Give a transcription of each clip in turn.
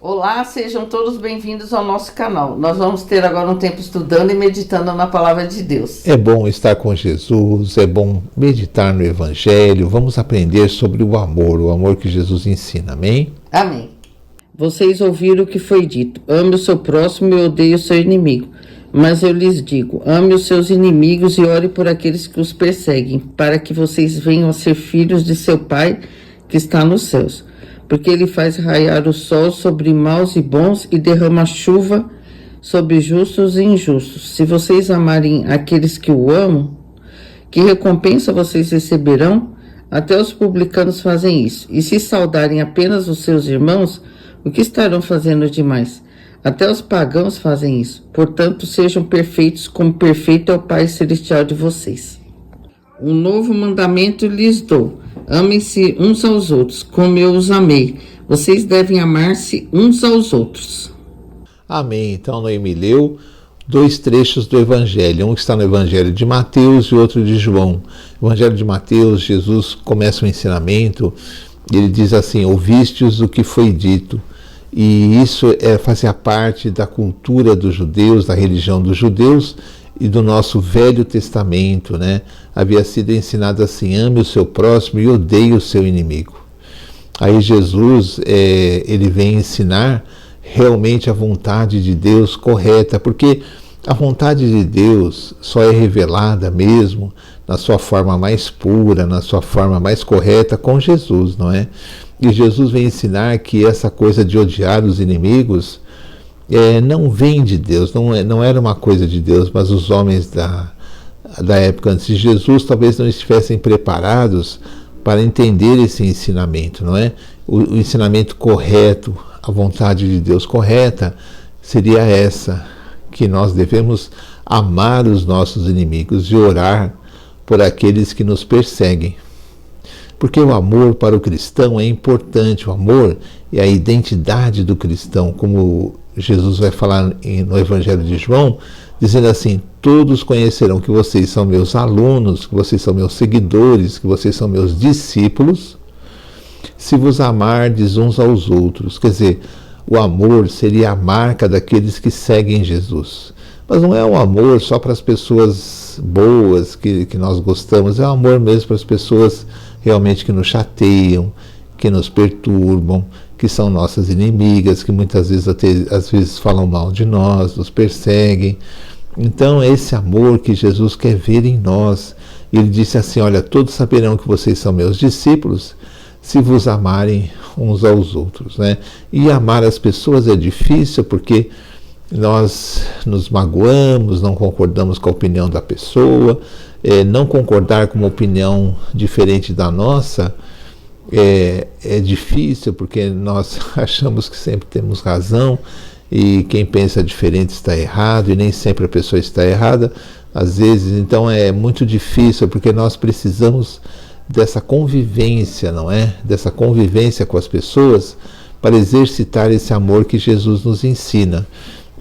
Olá, sejam todos bem-vindos ao nosso canal. Nós vamos ter agora um tempo estudando e meditando na Palavra de Deus. É bom estar com Jesus, é bom meditar no Evangelho, vamos aprender sobre o amor que Jesus ensina, amém? Amém. Vocês ouviram o que foi dito: ame o seu próximo e odeie o seu inimigo. Mas eu lhes digo: ame os seus inimigos e ore por aqueles que os perseguem, para que vocês venham a ser filhos de seu Pai que está nos céus. Porque ele faz raiar o sol sobre maus e bons e derrama chuva sobre justos e injustos. Se vocês amarem aqueles que o amam, que recompensa vocês receberão? Até os publicanos fazem isso. E se saudarem apenas os seus irmãos, o que estarão fazendo demais? Até os pagãos fazem isso. Portanto, sejam perfeitos, como perfeito é o Pai Celestial de vocês. Um novo mandamento lhes dou: amem-se uns aos outros, como eu os amei. Vocês devem amar-se uns aos outros. Amém. Então, Noemi leu dois trechos do Evangelho. Um que está no Evangelho de Mateus e outro de João. No Evangelho de Mateus, Jesus começa o ensinamento. Ele diz assim: ouvistes o que foi dito. E isso fazia parte da cultura dos judeus, da religião dos judeus e do nosso Velho Testamento, né? Havia sido ensinado assim: ame o seu próximo e odeie o seu inimigo. Aí Jesus, ele vem ensinar realmente a vontade de Deus correta, porque a vontade de Deus só é revelada mesmo na sua forma mais pura, na sua forma mais correta com Jesus, não é? E Jesus vem ensinar que essa coisa de odiar os inimigos não vem de Deus, não era uma coisa de Deus, mas os homens da época antes de Jesus talvez não estivessem preparados para entender esse ensinamento, não é? O ensinamento correto, a vontade de Deus correta seria essa, que nós devemos amar os nossos inimigos e orar por aqueles que nos perseguem. Porque o amor para o cristão é importante, o amor é a identidade do cristão, como Jesus vai falar no Evangelho de João, dizendo assim: todos conhecerão que vocês são meus alunos, que vocês são meus seguidores, que vocês são meus discípulos, se vos amardes uns aos outros. Quer dizer, o amor seria a marca daqueles que seguem Jesus. Mas não é um amor só para as pessoas boas que nós gostamos, é um amor mesmo para as pessoas realmente que nos chateiam, que nos perturbam, que são nossas inimigas, que muitas vezes às vezes falam mal de nós, nos perseguem. Então é esse amor que Jesus quer ver em nós. Ele disse assim: olha, todos saberão que vocês são meus discípulos se vos amarem uns aos outros, né? E amar as pessoas é difícil porque nós nos magoamos, não concordamos com a opinião da pessoa, não concordar com uma opinião diferente da nossa é difícil porque nós achamos que sempre temos razão e quem pensa diferente está errado, e nem sempre a pessoa está errada às vezes. Então é muito difícil porque nós precisamos dessa convivência, não é? Dessa convivência com as pessoas para exercitar esse amor que Jesus nos ensina.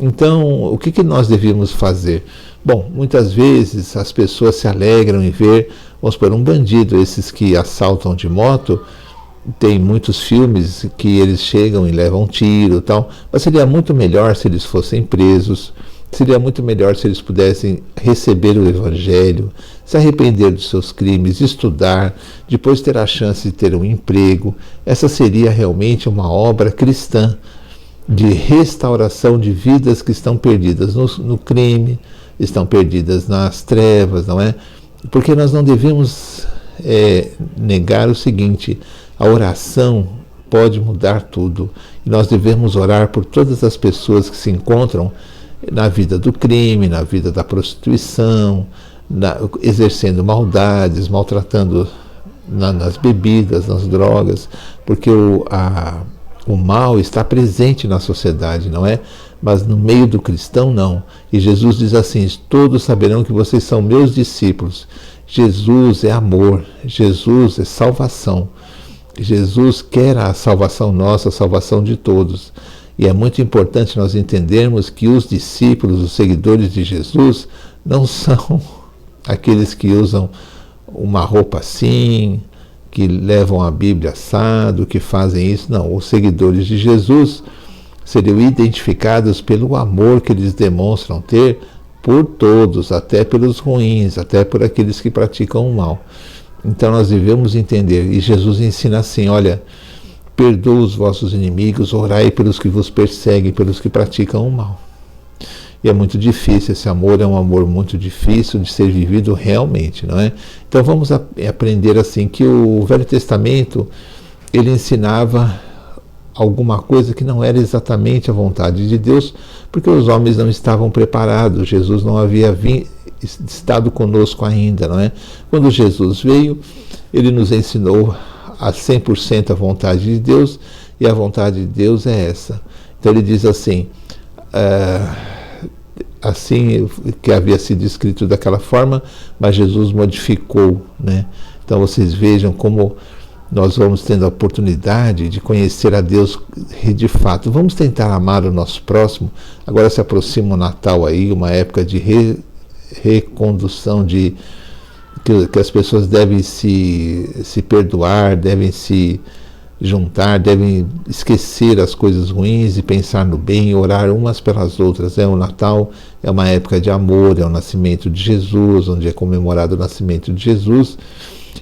Então, o que nós devíamos fazer? Bom, muitas vezes as pessoas se alegram em ver, vamos supor, um bandido, esses que assaltam de moto. Tem muitos filmes que eles chegam e levam um tiro e tal, mas seria muito melhor se eles fossem presos, seria muito melhor se eles pudessem receber o Evangelho, se arrepender dos seus crimes, estudar, depois ter a chance de ter um emprego. Essa seria realmente uma obra cristã de restauração de vidas que estão perdidas no crime, estão perdidas nas trevas, não é? Porque nós não devemos negar o seguinte: a oração pode mudar tudo. E nós devemos orar por todas as pessoas que se encontram na vida do crime, na vida da prostituição, exercendo maldades, maltratando nas bebidas, nas drogas, porque o mal está presente na sociedade, não é? Mas no meio do cristão, não. E Jesus diz assim: todos saberão que vocês são meus discípulos. Jesus é amor, Jesus é salvação. Jesus quer a salvação nossa, a salvação de todos. E é muito importante nós entendermos que os discípulos, os seguidores de Jesus, não são aqueles que usam uma roupa assim, que levam a Bíblia assado, que fazem isso. Não, os seguidores de Jesus seriam identificados pelo amor que eles demonstram ter por todos, até pelos ruins, até por aqueles que praticam o mal. Então nós devemos entender, e Jesus ensina assim, olha, perdoa os vossos inimigos, orai pelos que vos perseguem, pelos que praticam o mal. E é muito difícil, esse amor é um amor muito difícil de ser vivido realmente, não é? Então vamos aprender assim, que o Velho Testamento, ele ensinava alguma coisa que não era exatamente a vontade de Deus, porque os homens não estavam preparados, Jesus não havia estado conosco ainda, não é? Quando Jesus veio, ele nos ensinou a 100% a vontade de Deus, e a vontade de Deus é essa. Então ele diz assim, assim que havia sido escrito daquela forma, mas Jesus modificou, né? Então vocês vejam como nós vamos tendo a oportunidade de conhecer a Deus de fato. Vamos tentar amar o nosso próximo. Agora se aproxima o Natal aí, uma época de recondução, que as pessoas devem se perdoar, devem se juntar, devem esquecer as coisas ruins e pensar no bem, orar umas pelas outras. O Natal é uma época de amor, é o nascimento de Jesus, onde é comemorado o nascimento de Jesus,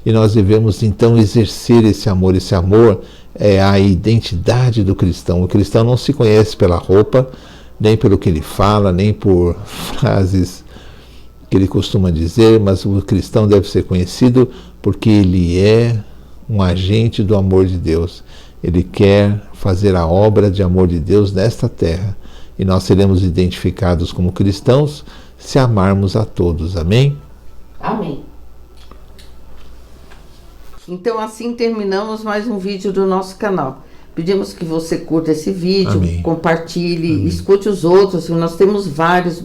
e nós devemos então exercer esse amor. Esse amor é a identidade do cristão. O cristão não se conhece pela roupa, nem pelo que ele fala, nem por frases que ele costuma dizer, mas o cristão deve ser conhecido porque ele é um agente do amor de Deus. Ele quer fazer a obra de amor de Deus nesta terra. E nós seremos identificados como cristãos se amarmos a todos. Amém? Amém. Então assim terminamos mais um vídeo do nosso canal. Pedimos que você curta esse vídeo, Amém. Compartilhe, Amém. Escute os outros. Nós temos vários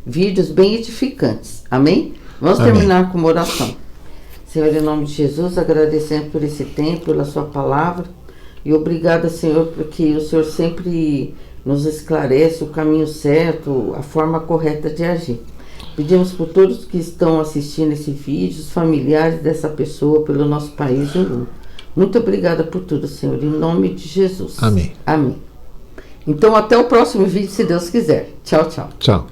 vídeos bem edificantes. Amém? Vamos Amém. terminar com uma oração. Senhor, em nome de Jesus, agradecendo por esse tempo, pela sua palavra. E obrigada, Senhor, porque o Senhor sempre nos esclarece o caminho certo, a forma correta de agir. Pedimos por todos que estão assistindo esse vídeo, os familiares dessa pessoa, pelo nosso país e o mundo. Muito obrigada por tudo, Senhor, em nome de Jesus. Amém. Amém. Então, até o próximo vídeo, se Deus quiser. Tchau, tchau. Tchau.